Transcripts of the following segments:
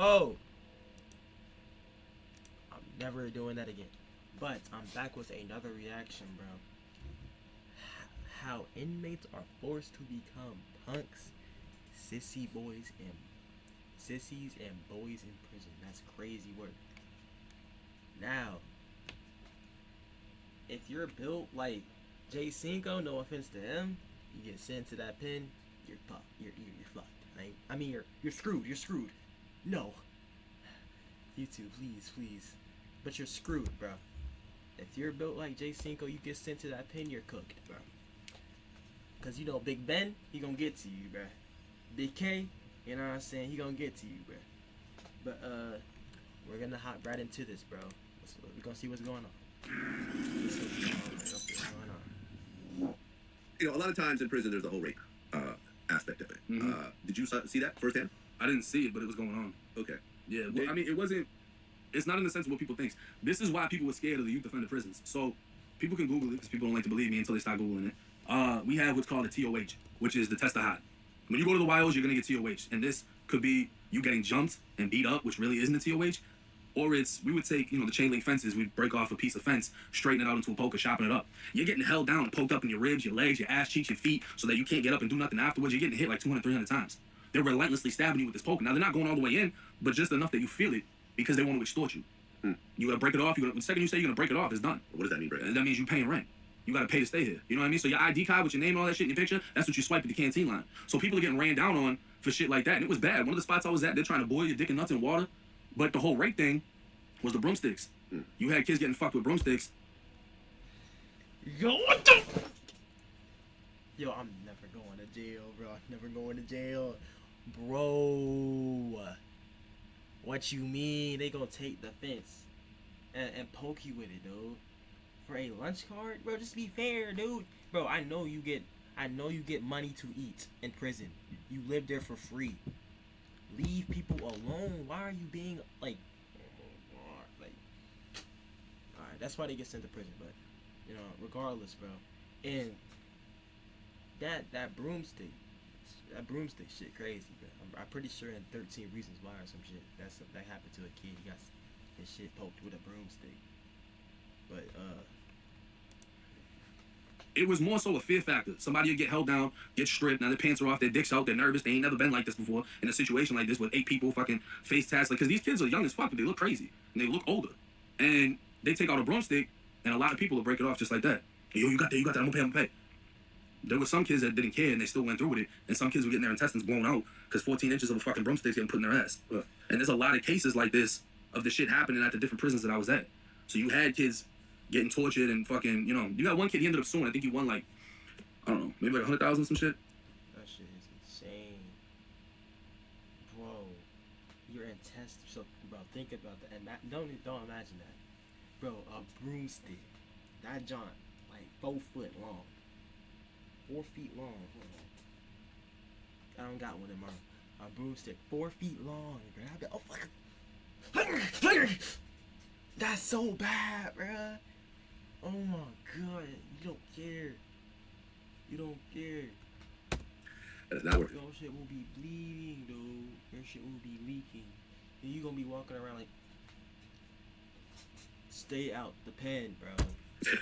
Whoa! I'm never doing that again. But I'm back with another reaction, bro. How inmates are forced to become punks, sissies and boys in prison. That's crazy work. Now, if you're built like J Cinco, no offense to him, you get sent to that pen, you're fucked. You're fucked. Right? I mean, you're screwed. You're screwed. No. YouTube, please. But you're screwed, bro. If you're built like J Cinco, you get sent to that pen, you're cooked, bro. Cause you know Big Ben, he gonna get to you, bro. Big K, you know what I'm saying, he gonna get to you, bro. But we're gonna hop right into this, bro. We're gonna see what's going on. You know, a lot of times in prison, there's the whole rape aspect of it. Mm-hmm. Did you see that firsthand? I didn't see it, but it was going on. Okay. Yeah, well, I mean, it's not in the sense of what people think. This is why people were scared of the youth offender prisons. So people can Google it because people don't like to believe me until they start Googling it. We have what's called a TOH, which is the test of hot. When you go to the YOs, you're going to get TOH. And this could be you getting jumped and beat up, which really isn't a TOH. Or we would take, the chain link fences, we'd break off a piece of fence, straighten it out into a poker, chopping it up. You're getting held down and poked up in your ribs, your legs, your ass cheeks, your feet, so that you can't get up and do nothing afterwards. You're getting hit like 200, 300 times. They're relentlessly stabbing you with this poker. Now, they're not going all the way in, but just enough that you feel it because they want to extort you. You got to break it off. The second you say you're going to break it off, it's done. What does that mean, break? That means you're paying rent. You got to pay to stay here. You know what I mean? So your ID card with your name and all that shit in your picture, that's what you swipe at the canteen line. So people are getting ran down on for shit like that. And it was bad. One of the spots I was at, they're trying to boil your dick and nuts in water. But the whole rape thing was the broomsticks. You had kids getting fucked with broomsticks. Yo, what the? Yo, I'm never going to jail, bro. I'm never going to jail. Bro. What you mean? They gonna take the fence and poke you with it, dude. For a lunch card? Bro, just be fair, dude. Bro, I know you get money to eat in prison. You live there for free. Leave people alone. Why are you being like alright, that's why they get sent to prison, but regardless, bro. And that broomstick shit crazy, bro. I'm pretty sure in 13 Reasons Why or some shit that happened to a kid. He got his shit poked with a broomstick. But it was more so a fear factor. Somebody would get held down, get stripped, now their pants are off, their dicks out, they're nervous, they ain't never been like this before in a situation like this with 8 people fucking face tats. Like, because these kids are young as fuck, but they look crazy and they look older. And they take out a broomstick and a lot of people will break it off just like that. Hey, yo, you got that, I'm gonna pay. There were some kids that didn't care and they still went through with it, and some kids were getting their intestines blown out because 14 inches of a fucking broomstick getting put in their ass. And there's a lot of cases like this of the shit happening at the different prisons that I was at. So you had kids getting tortured and fucking, you got one kid, he ended up suing. I think he won like, I don't know, maybe like 100,000 some shit. That shit is insane. Bro, your intestines, so, bro, think about that. And don't imagine that. Bro, a broomstick, that joint, like 4 foot long. 4 feet long. Hold on. I don't got one in my broomstick. 4 feet long, bro. Oh, fuck. That's so bad, bro. Oh my god. You don't care. That's not worth it. Your shit will be bleeding, dude. Your shit will be leaking. And you gonna be walking around like, stay out the pen, bro.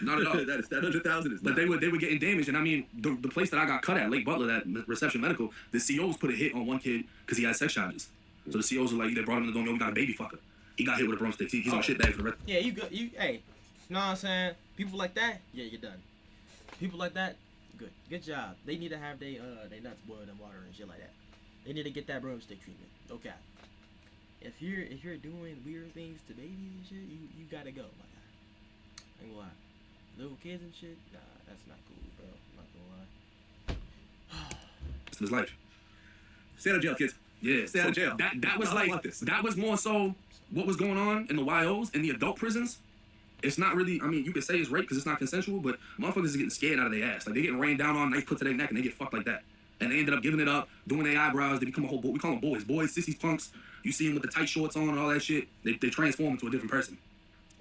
Not at all. that 100,000 is. But they were getting damaged, and I mean the place that I got cut at, Lake Butler, that Reception Medical, the COs put a hit on one kid because he had sex charges. So the COs were like, they brought him in the door, yo, we got a baby fucker. He got hit with a broomstick. He's on shit bag for the rest. Yeah, you good. Hey, you know what I'm saying? People like that, yeah, you're done. People like that, good job. They need to have they nuts boiled in water and shit like that. They need to get that broomstick treatment. Okay. If you're doing weird things to babies and shit, you gotta go. Like, I ain't gonna lie. Little kids and shit, nah, that's not cool, bro. I'm not gonna lie. It's his life. Stay out of jail, kids. Yeah, stay out of jail. That was like that was more so what was going on in the YOs in the adult prisons. It's not really. I mean, you could say it's rape because it's not consensual, but motherfuckers is getting scared out of their ass. Like, they getting rained down on, knife put to their neck, and they get fucked like that. And they ended up giving it up, doing their eyebrows. They become a whole boy. We call them boys, sissies, punks. You see them with the tight shorts on and all that shit. They transform into a different person.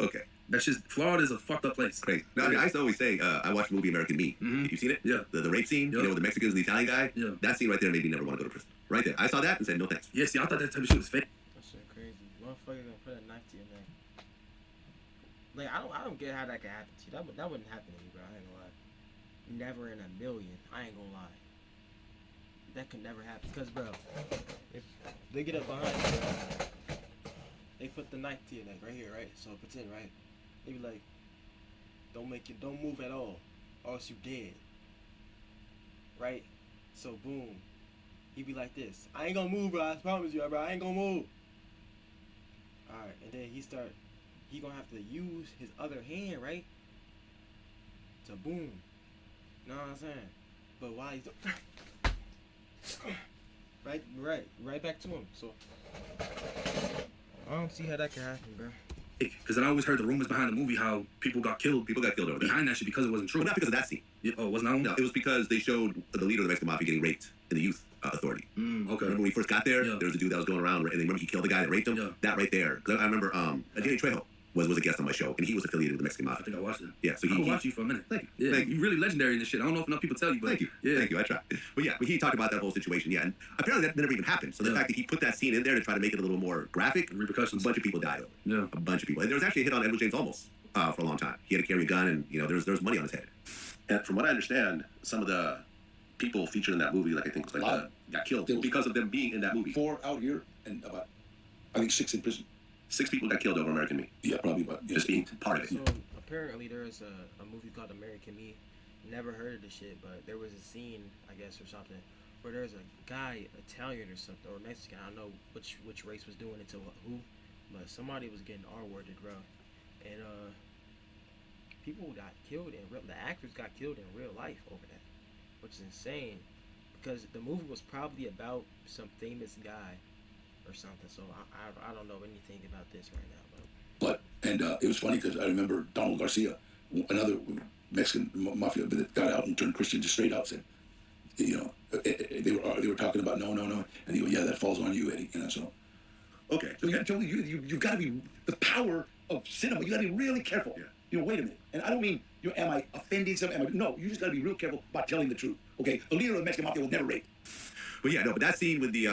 Okay. That's just, Florida is a fucked up place. Crazy. No, I mean, I used to always say, I watched the movie American Me. Mm-hmm. You seen it? Yeah. The rape scene, yeah. With the Mexicans and the Italian guy? Yeah. That scene right there made me never want to go to prison. Right there. I saw that and said, no thanks. Yeah, see, I thought that type of shit was fake. That shit motherfucker gonna put a knife to your neck. Like I don't get how that could happen to you. That wouldn't happen to me, bro. I ain't gonna lie. Never in a million. I ain't gonna lie. That could never happen. Cause bro, if they get up behind you, they put the knife to your neck right here, right? So pretend, right? They be like, don't move at all, or else you dead. Right? So boom, he be like this. I ain't gonna move, bro. I promise you, bro. I ain't gonna move. All right, and then he gonna have to use his other hand, right? To boom. Know what I'm saying? But while he's right back to him. So I don't see how that can happen, bro. Because I always heard the rumors behind the movie how people got killed. People got killed over there. Behind that shit because it wasn't true. Well, not because of that scene. Yeah, oh, it wasn't that one? No, it was because they showed the leader of the Mexican Mafia getting raped in the youth authority. Okay. Remember when we first got there? Yeah. There was a dude that was going around, and then remember he killed the guy that raped him? Yeah. That right there. 'Cause I remember Danny Trejo was a guest on my show, and he was affiliated with the Mexican I Mafia. think I watched it. Yeah, so I watched you for a minute. Thank you. Yeah, Thank you. you're really legendary in this shit. I don't know if enough people tell you, but Thank you. Yeah. Thank you. I tried. But yeah, he talked about that whole situation. Yeah, and apparently that never even happened. So the fact that he put that scene in there to try to make it a little more graphic, Repercussions. a bunch of people died over it. Yeah. A bunch of people. And there was actually a hit on Edward James Olmos for a long time. He had to carry a gun, and there was money on his head. And from what I understand, some of the people featured in that movie, like I think was like got killed because of them being in that movie. 4 out here and about, I think 6 in prison. 6 people got killed over American Me. Yeah, probably about. Yeah. Just being part of it. So apparently there's a movie called American Me. Never heard of the shit, but there was a scene, I guess, or something, where there's a guy, Italian or something, or Mexican. I don't know which race was doing it to who, but somebody was getting R-worded, bro. And people got killed in real. The actors got killed in real life over that, which is insane, because the movie was probably about some famous guy or something. So I don't know anything about this right now, But it was funny because I remember Donald Garcia, another Mexican mafia that got out and turned Christian just straight out, said, they were talking about no, and he go, yeah, that falls on you, Eddie, so. Okay. So you've got to be the power of cinema. You got to be really careful. Yeah. Wait a minute, and I don't mean am I offending something? No, you just got to be real careful about telling the truth. Okay, the leader of the Mexican mafia will never rape. But yeah, no, but that scene with the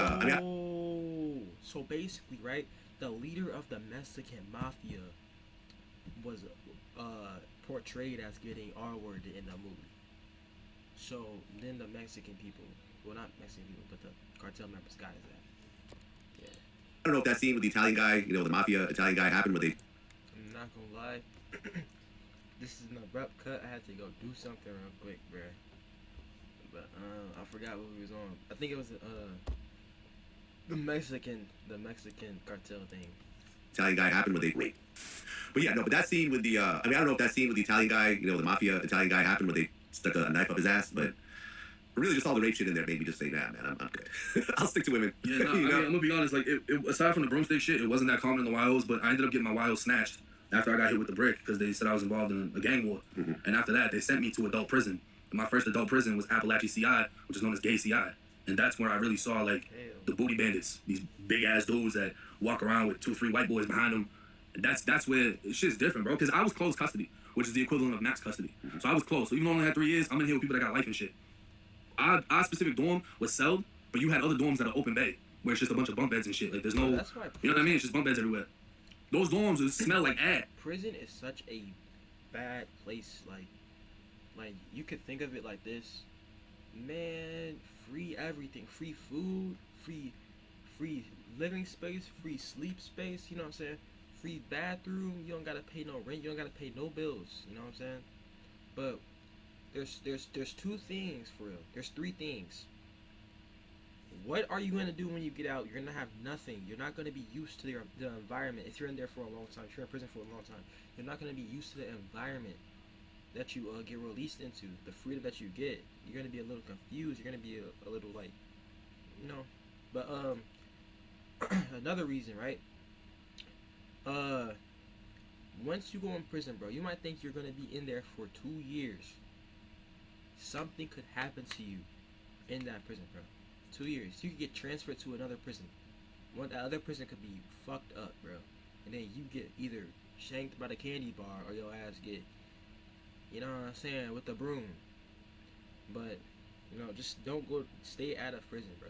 so basically, right, the leader of the Mexican mafia was portrayed as getting R-worded in the movie. So then the Mexican people, well, not Mexican people, but the cartel members got his ass. Yeah. I don't know if that scene with the Italian guy, the mafia Italian guy happened, but they. I'm not gonna lie. This is an abrupt cut. I had to go do something real quick, bruh. But I forgot what we was on. I think it was the Mexican cartel thing. Italian guy happened, but they raped. But yeah, no, but that scene with the I don't know if that scene with the Italian guy, the mafia Italian guy happened, but they stuck a knife up his ass, but really just all the rape shit in there made me just say, nah, man, I'm good. I'll stick to women. Yeah, no, I'm gonna be honest. Like, aside from the broomstick shit, it wasn't that common in the wilds. But I ended up getting my wild snatched after I got hit with the brick because they said I was involved in a gang war. Mm-hmm. And after that, they sent me to adult prison. And my first adult prison was Appalachia CI, which is known as Gay CI. And that's where I really saw like the booty bandits, these big ass dudes that walk around with 2 or 3 white boys behind them. And that's where shit's different, bro. Because I was closed custody, which is the equivalent of max custody. Mm-hmm. So I was closed. So even though I only had 3 years, I'm in here with people that got life and shit. Our specific dorm was celled, but you had other dorms that are open bay, where it's just a bunch of bunk beds and shit. Like there's no, That's why you know what I mean? It's just bunk beds everywhere. Those dorms would smell like ass. Prison is such a bad place. Like you could think of it like this, man. Free everything, free food, free living space, free sleep space. You know what I'm saying? Free bathroom. You don't gotta pay no rent. You don't gotta pay no bills. You know what I'm saying? But there's 2 things for real. There's 3 things. What are you gonna do when you get out? You're gonna have nothing. You're not gonna be used to the environment. If you're in there for a long time, if you're in prison for a long time, you're not gonna be used to the environment that you get released into. The freedom that you get. You're gonna be a little confused. You're gonna be a little like, But another reason, right? Once you go in prison, bro, you might think you're gonna be in there for 2 years. Something could happen to you in that prison, bro. 2 years. You could get transferred to another prison. The other prison could be fucked up, bro. And then you get either shanked by the candy bar or your ass get, you know what I'm saying, with the broom. But, just don't go, stay out of prison, bro.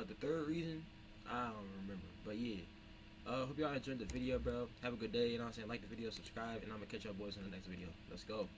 The third reason, I don't remember. But yeah, Hope y'all enjoyed the video, bro. Have a good day. You know what I'm saying? Like the video, subscribe, and I'm gonna catch y'all boys in the next video. Let's go.